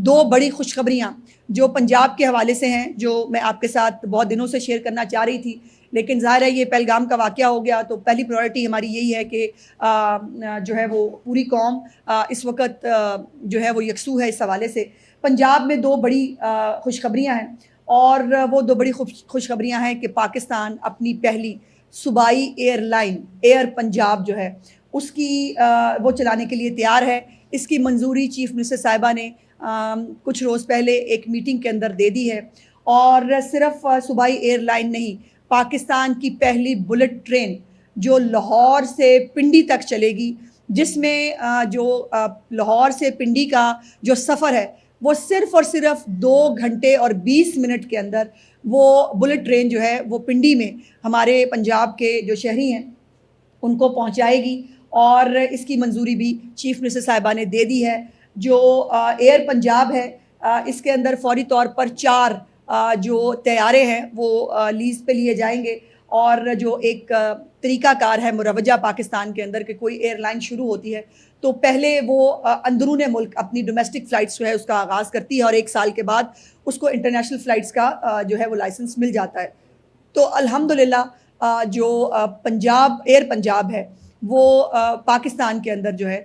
دو بڑی خوشخبریاں جو پنجاب کے حوالے سے ہیں، جو میں آپ کے ساتھ بہت دنوں سے شیئر کرنا چاہ رہی تھی، لیکن ظاہر ہے یہ پہلگام کا واقعہ ہو گیا تو پہلی پرائرٹی ہماری یہی ہے کہ جو ہے وہ پوری قوم اس وقت جو ہے وہ یکسو ہے اس حوالے سے۔ پنجاب میں دو بڑی خوشخبریاں ہیں، اور وہ دو بڑی خوشخبریاں ہیں کہ پاکستان اپنی پہلی صوبائی ایئر لائن ایئر پنجاب جو ہے اس کی وہ چلانے کے لیے تیار ہے۔ اس کی منظوری چیف منسٹر صاحبہ نے کچھ روز پہلے ایک میٹنگ کے اندر دے دی ہے، اور صرف صوبائی ایئر لائن نہیں، پاکستان کی پہلی بلٹ ٹرین جو لاہور سے پنڈی تک چلے گی، جس میں جو لاہور سے پنڈی کا جو سفر ہے وہ صرف اور صرف 2 گھنٹے اور 20 منٹ کے اندر وہ بلٹ ٹرین جو ہے وہ پنڈی میں ہمارے پنجاب کے جو شہری ہیں ان کو پہنچائے گی، اور اس کی منظوری بھی چیف منسٹر صاحبہ نے دے دی ہے۔ جو ایئر پنجاب ہے اس کے اندر فوری طور پر 4 جو طیارے ہیں وہ لیز پہ لیے جائیں گے، اور جو ایک طریقہ کار ہے مروجہ پاکستان کے اندر کہ کوئی ایئر لائن شروع ہوتی ہے تو پہلے وہ اندرون ملک اپنی ڈومیسٹک فلائٹس جو ہے اس کا آغاز کرتی ہے، اور 1 سال کے بعد اس کو انٹرنیشنل فلائٹس کا جو ہے وہ لائسنس مل جاتا ہے۔ تو الحمدللہ جو پنجاب ایئر پنجاب ہے وہ پاکستان کے اندر جو ہے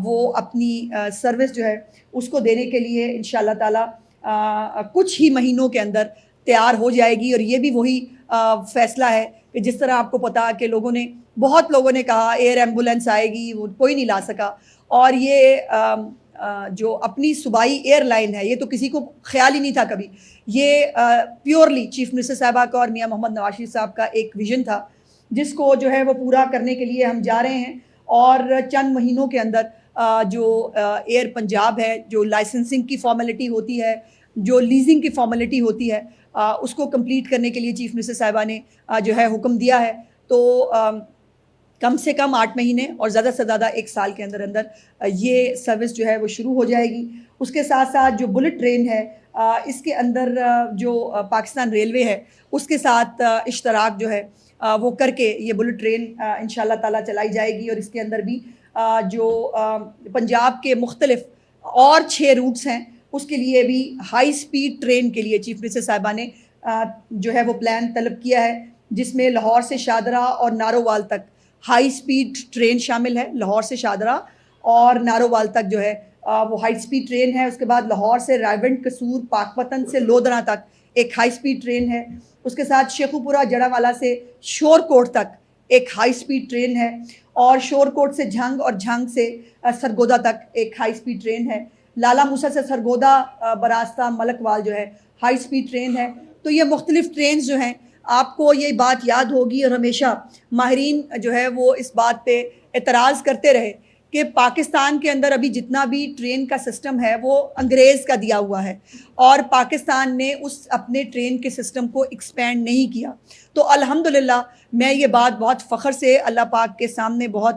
وہ اپنی سروس جو ہے اس کو دینے کے لیے انشاءاللہ تعالی کچھ ہی مہینوں کے اندر تیار ہو جائے گی۔ اور یہ بھی وہی فیصلہ ہے کہ جس طرح آپ کو پتا کہ بہت لوگوں نے کہا ایئر ایمبولینس آئے گی، وہ کوئی نہیں لا سکا، اور یہ جو اپنی صوبائی ایئر لائن ہے یہ تو کسی کو خیال ہی نہیں تھا کبھی، یہ پیورلی چیف منسٹر صاحبہ کا اور میاں محمد نواز شریف صاحب کا ایک ویژن تھا جس کو جو ہے وہ پورا کرنے کے لیے ہم جا رہے ہیں، اور چند مہینوں کے اندر جو ایئر پنجاب ہے، جو لائسنسنگ کی فارمیلٹی ہوتی ہے، جو لیزنگ کی فارمیلٹی ہوتی ہے، اس کو کمپلیٹ کرنے کے لیے چیف منسٹر صاحبہ نے جو ہے حکم دیا ہے۔ تو کم سے کم 8 مہینے اور زیادہ سے زیادہ 1 سال کے اندر یہ سروس جو ہے وہ شروع ہو جائے گی۔ اس کے ساتھ ساتھ جو بلٹ ٹرین ہے اس کے اندر جو پاکستان ریلوے ہے اس کے ساتھ اشتراک جو ہے وہ کر کے یہ بلٹ ٹرین انشاءاللہ تعالی چلائی جائے گی، اور اس کے اندر بھی جو پنجاب کے مختلف اور 6 روٹس ہیں اس کے لیے بھی ہائی سپیڈ ٹرین کے لیے چیف منسٹر صاحبہ نے جو ہے وہ پلان طلب کیا ہے، جس میں لاہور سے شادرہ اور نارووال تک ہائی سپیڈ ٹرین شامل ہے۔ لاہور سے شادرہ اور نارووال تک جو ہے وہ ہائی سپیڈ ٹرین ہے۔ اس کے بعد لاہور سے رائیونڈ قصور پاکپتن سے لودھنا تک ایک ہائی سپیڈ ٹرین ہے۔ اس کے ساتھ شیخوپورہ جڑاوالا سے شور کوٹ تک ایک ہائی سپیڈ ٹرین ہے، اور شور کوٹ سے جھنگ اور جھنگ سے سرگودا تک ایک ہائی سپیڈ ٹرین ہے۔ لالا موسیٰ سے سرگودا براستہ ملک وال جو ہے ہائی سپیڈ ٹرین ہے۔ تو یہ مختلف ٹرینز جو ہیں آپ کو یہ بات یاد ہوگی، اور ہمیشہ ماہرین جو ہے وہ اس بات پہ اعتراض کرتے رہے کہ پاکستان کے اندر ابھی جتنا بھی ٹرین کا سسٹم ہے وہ انگریز کا دیا ہوا ہے، اور پاکستان نے اس اپنے ٹرین کے سسٹم کو ایکسپینڈ نہیں کیا۔ تو الحمدللہ میں یہ بات بہت فخر سے اللہ پاک کے سامنے بہت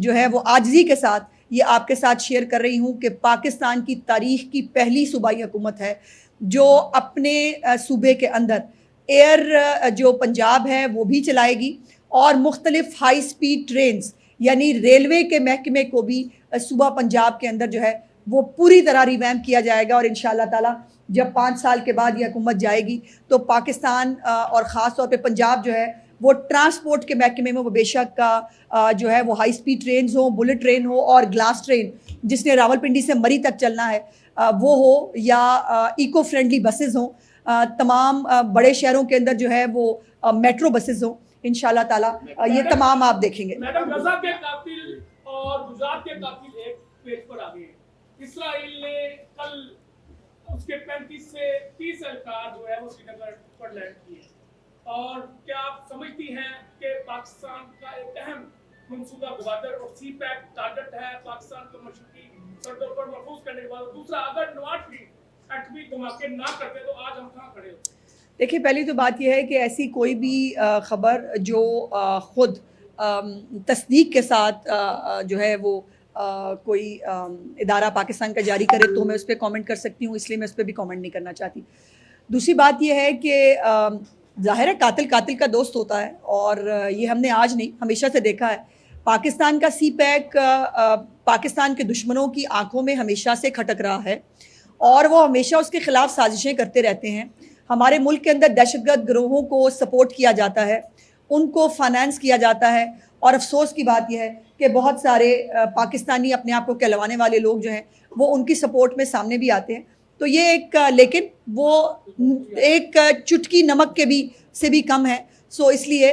جو ہے وہ عاجزی کے ساتھ یہ آپ کے ساتھ شیئر کر رہی ہوں کہ پاکستان کی تاریخ کی پہلی صوبائی حکومت ہے جو اپنے صوبے کے اندر ایئر جو پنجاب ہے وہ بھی چلائے گی، اور مختلف ہائی سپیڈ ٹرینز یعنی ریلوے کے محکمے کو بھی صوبہ پنجاب کے اندر جو ہے وہ پوری طرح ریویمپ کیا جائے گا۔ اور انشاءاللہ تعالی جب 5 سال کے بعد یہ حکومت جائے گی تو پاکستان اور خاص طور پہ پنجاب جو ہے وہ ٹرانسپورٹ کے محکمے میں وہ بے شک جو ہے وہ ہائی سپیڈ ٹرینز ہوں، بلٹ ٹرین ہو، اور گلاس ٹرین جس نے راولپنڈی سے مری تک چلنا ہے وہ ہو، یا ایکو فرینڈلی بسز ہوں، تمام بڑے شہروں کے اندر جو ہے وہ میٹرو بسز ہوں، انشاءاللہ تعالی یہ تمام آپ دیکھیں گے۔ میڈم غزہ کے قاتل اور گجرات کے قاتل ایک پیج پر آ گئے ہیں۔ اسرائیل نے کل اس کے 35 سے 30 اہلکار جو ہے وہ سری نگر پر لینڈ کیے، اور کیا آپ سمجھتی ہیں کہ پاکستان کا ایک اہم منصوبہ گوادر اور سی پیک ٹارگٹ ہے پاکستان کو مشرقی سرحدوں پر محفوظ کرنے کے بعد؟ دوسرا، اگر نواز شریف ایٹمی دھماکے نہ کرتے تو آج ہم کہاں کھڑے ہوتے؟ دیکھیں، پہلی تو بات یہ ہے کہ ایسی کوئی بھی خبر جو خود تصدیق کے ساتھ جو ہے وہ کوئی ادارہ پاکستان کا جاری کرے تو میں اس پہ کامنٹ کر سکتی ہوں، اس لیے میں اس پہ بھی کامنٹ نہیں کرنا چاہتی۔ دوسری بات یہ ہے کہ ظاہر ہے قاتل کا دوست ہوتا ہے، اور یہ ہم نے آج نہیں ہمیشہ سے دیکھا ہے۔ پاکستان کا سی پیک पाकिस्तान के दुश्मनों की आंखों में हमेशा से खटक रहा है और वो हमेशा उसके ख़िलाफ़ साजिशें करते रहते हैं। हमारे मुल्क के अंदर दहशतगर्द गिरोहों को सपोर्ट किया जाता है, उनको फाइनेंस किया जाता है और अफसोस की बात यह है कि बहुत सारे पाकिस्तानी अपने आप को कहलवाने वाले लोग जो हैं वो उनकी सपोर्ट में सामने भी आते हैं। तो ये एक लेकिन वो एक चुटकी नमक के भी से भी कम है। सो इसलिए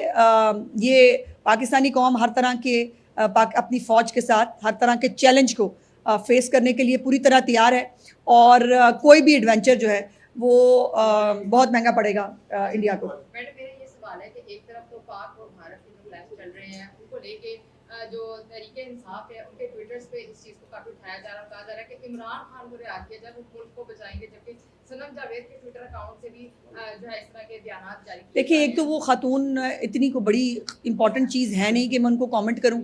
ये पाकिस्तानी कौम हर तरह के अपनी फ़ौज के साथ हर तरह के चैलेंज को फेस करने के लिए पूरी तरह तैयार है और कोई भी एडवेंचर जो है वो बहुत महंगा पड़ेगा इंडिया को। मैडम मेरा ये सवाल है कि एक तरफ तो पाक और भारत के जो क्लैश चल रहे हैं उनको लेके जो तहरीके इंसाफ है उनके ट्विटर्स पे इस चीज़ को काफ़ी उठाया जा रहा है, कहा जा रहा है कि इमरान खान को रिहा किया जाए, वो मुल्क को बचाएंगे, जबकि सनम जावेद के ट्विटर अकाउंट से भी जो है इस तरह के बयान जारी किए। देखिए, एक तो वो खातून इतनी को बड़ी इंपॉर्टेंट चीज़ है नहीं कि मैं उनको कमेंट करूं।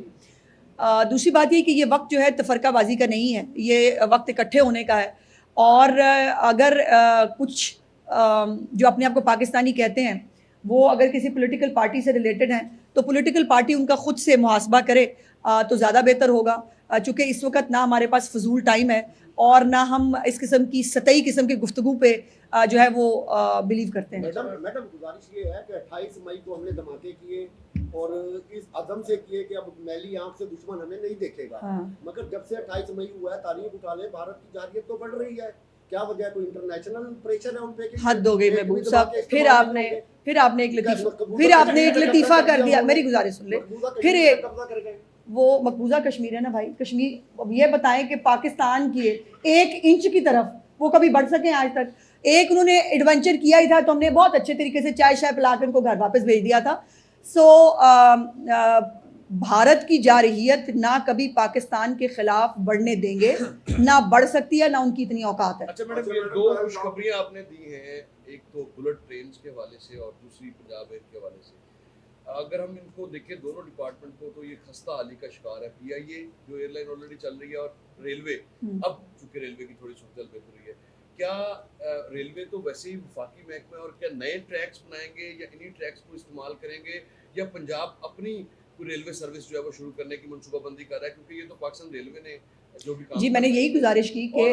दूसरी बात ये कि ये वक्त जो है तफरकाबाजी का नहीं है, ये वक्त इकट्ठे होने का है। और अगर कुछ जो अपने आप को पाकिस्तानी कहते हैं वो अगर किसी पॉलिटिकल पार्टी से रिलेटेड हैं तो पॉलिटिकल पार्टी उनका खुद से मुहासबा करे तो ज़्यादा बेहतर होगा, चूँकि इस वक्त ना हमारे पास फजूल टाइम है और ना हम इस किस्म की सतही किस्म की गुफ्तगू पे जो है वो बिलीव करते हैं। मैडम गुजारिश ये है कि 28 मई को हमने धमाके किए और इस अज़म से किए कि अब मैली आंख से दुश्मन हमें नहीं देखेगा। मगर जब से 28 मई हुआ है तारीख उठा ले, भारत की जारियत तो बढ़ रही है, क्या वजह है? कोई इंटरनेशनल प्रेशर है उन पे? हद हो गई महबूब साहब, फिर आपने एक लतीफ़ा कर दिया। मेरी गुजारिश सुन ले। फिर वो मकबूजा कश्मीर है ना भाई, कश्मीर ये बताएं कि पाकिस्तान की 1 इंच की तरफ वो कभी बढ़ सके आज तक? एक उन्होंने एडवेंचर किया ही था तो हमने बहुत अच्छे तरीके से चाय शाय पिला कर उनको घर वापस भेज दिया था। सो भारत की जारहियत ना कभी पाकिस्तान के खिलाफ बढ़ने देंगे, ना बढ़ सकती है, ना उनकी इतनी औकात है। अच्छा मैडम, ये 2 खुशखबरियां आपने दी हैं, एक तो बुलेट ट्रेन के हवाले से और दूसरी पंजाब एयर के हवाले से। अगर हम इनको देखें दोनों डिपार्टमेंट को तो ये खस्ता हाली का शिकार है। PIA जो एयरलाइन ऑलरेडी चल रही है और रेलवे, अब चूंकि रेलवे की थोड़ी सूरत बेहतर हुई है, क्या रेलवे तो वैसे ही वफाकी महकमा है और क्या नए ट्रैक्स बनाएंगे या इन्हीं ट्रैक्स को इस्तेमाल करेंगे या पंजाब अपनी रेलवे सर्विस जो है वो शुरू करने की मनसूबाबंदी कर रहा है? क्योंकि ये तो पाकिस्तान रेलवे ने जो भी काम जी, मैंने यही गुजारिश की कि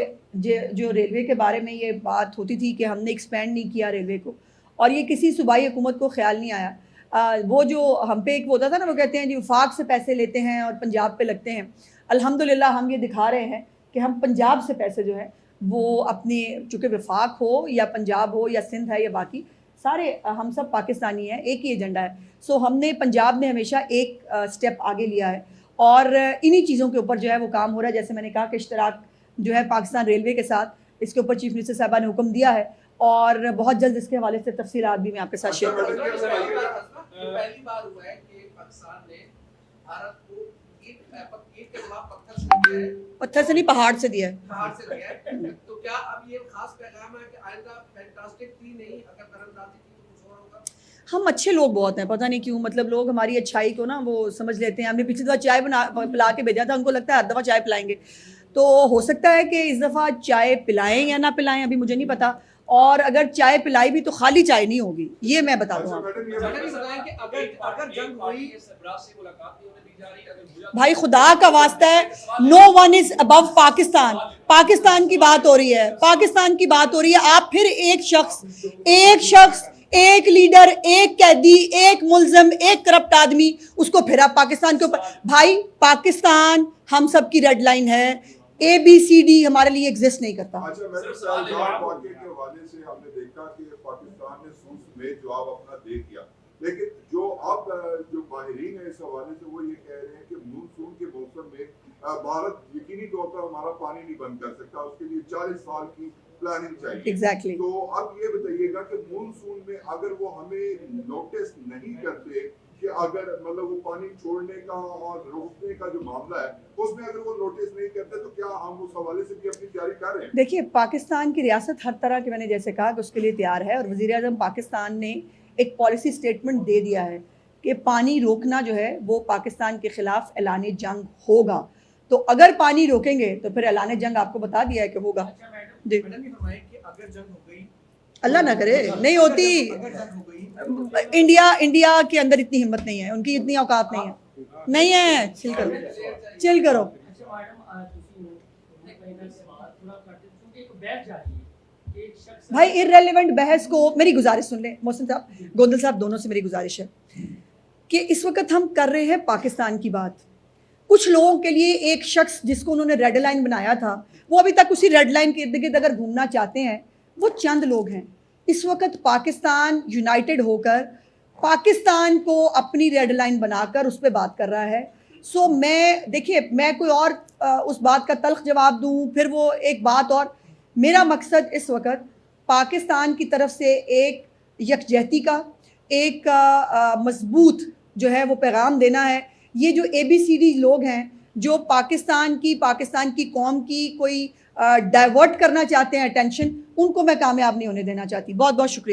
जो रेलवे के बारे में ये बात होती थी कि हमने एक्सपेंड नहीं किया रेलवे को, और ये किसी सूबाई हुकूमत को ख्याल नहीं आया। वो जो हम पे एक होता था ना, वो कहते हैं जी वफाक से पैसे लेते हैं और पंजाब पे लगते हैं। अल्हम्दुलिल्लाह हम ये दिखा रहे हैं कि हम पंजाब से पैसे जो है वो अपने, चूँकि वफाक हो या पंजाब हो या सिंध है या बाकी सारे हम सब पाकिस्तानी हैं, एक ही एजेंडा है। सो हमने पंजाब ने हमेशा एक स्टेप आगे लिया है और इन्हीं चीज़ों के ऊपर जो है वो काम हो रहा है। जैसे मैंने कहा कि इश्तराक जो है पाकिस्तान रेलवे के साथ, इसके ऊपर चीफ मिनिस्टर साहबा ने हुक्म दिया है और बहुत जल्द इसके हवाले से तफसीलात भी मैं आपके साथ शेयर करूँगी। पहली बार हुआ है कि पाकिस्तान ने भारत को ईंट के जवाब पत्थर से नहीं, पहाड़ से दिया है। तो क्या अब ये खास पैगाम है कि आइंदा फैंटास्टिक थी नहीं, अगर तरंदाजी थी तो कुछ और होगा? हम अच्छे लोग बहुत हैं, पता नहीं क्यों, मतलब लोग हमारी अच्छाई को ना वो समझ लेते हैं। हमने पिछली दफ़ा चाय पिला के भेजा था, उनको लगता है हर दफ़ा चाय पिलाएंगे, तो हो सकता है कि इस दफ़ा चाय पिलाएं या ना पिलाएं, अभी मुझे नहीं पता। और अगर चाय पिलाई भी तो खाली चाय नहीं होगी, ये मैं बता दूँ भाई, खुदा का वास्ता है, no one is above Pakistan. Pakistan की बात हो रही है, पाकिस्तान की बात हो रही है। आप फिर एक शख्स, एक लीडर, एक कैदी, एक मुल्ज़िम, एक करप्ट आदमी, उसको फिर आप पाकिस्तान के ऊपर। भाई पाकिस्तान हम सब की रेड लाइन है, ABCD हमारे लिए एग्जिस्ट नहीं करता। अच्छा मैडम, के हवाले से हमने देखा कि पाकिस्तान ने सूस में जवाब अपना दे दिया, लेकिन जो माहिरीन है इस हवाले से वो ये कह रहे हैं कि मानसून के मौसम में भारत यकीनी तौर पर हमारा पानी नहीं बंद कर सकता, उसके लिए 40 साल की प्लानिंग चाहिए। Exactly. तो अब ये बताइएगा कि मानसून में अगर वो हमें नोटिस नहीं करते कि अगर मतलब वो पानी छोड़ने का और रोकने का जो मामला है उसमें अगर वो नोटिस नहीं करते तो क्या हम उस हवाले से भी अपनी तैयारी कर रहे हैं? देखिए, पाकिस्तान की रियासत हर तरह के, मैंने जैसे कहा कि उसके लिए तैयार है, और वज़ीर-ए-आज़म पाकिस्तान ने एक पॉलिसी स्टेटमेंट दे दिया है कि पानी रोकना जो है वो पाकिस्तान के खिलाफ ऐलान जंग होगा। तो अगर पानी रोकेंगे तो फिर ऐलान जंग आपको बता दिया है कि होगा। अल्लाह ना करे, नहीं होती। इंडिया के अंदर इतनी हिम्मत नहीं है, उनकी इतनी औकात नहीं है। चिल करो। मैडम ਤੁਸੀਂ कहीं ना सवाल थोड़ा करते क्योंकि एक बहस जारी है एक शख्स भाई इररेलेवेंट बहस को, मेरी गुजारिश सुन लें मोहसिन साहब, गोंदल साहब, दोनों से मेरी गुजारिश है कि इस वक्त हम कर रहे हैं पाकिस्तान की बात। कुछ लोगों के लिए एक शख्स जिसको उन्होंने रेड लाइन बनाया था, वो अभी तक उसी रेड लाइन के इर्द गिर्द अगर घूमना चाहते हैं, वो चंद लोग हैं। इस वक्त पाकिस्तान यूनाइटेड होकर पाकिस्तान को अपनी रेड लाइन बनाकर उस पर बात कर रहा है। सो मैं, देखिए, मैं कोई और उस बात का तल्ख जवाब दूं, फिर वो एक बात और। मेरा मकसद इस वक्त पाकिस्तान की तरफ से एक यकजहती का, एक मजबूत जो है वो पैगाम देना है। ये जो ABCD लोग हैं जो पाकिस्तान की कौम की कोई डाइवर्ट करना चाहते हैं अटेंशन, उनको मैं कामयाब नहीं होने देना चाहती। बहुत बहुत शुक्रिया।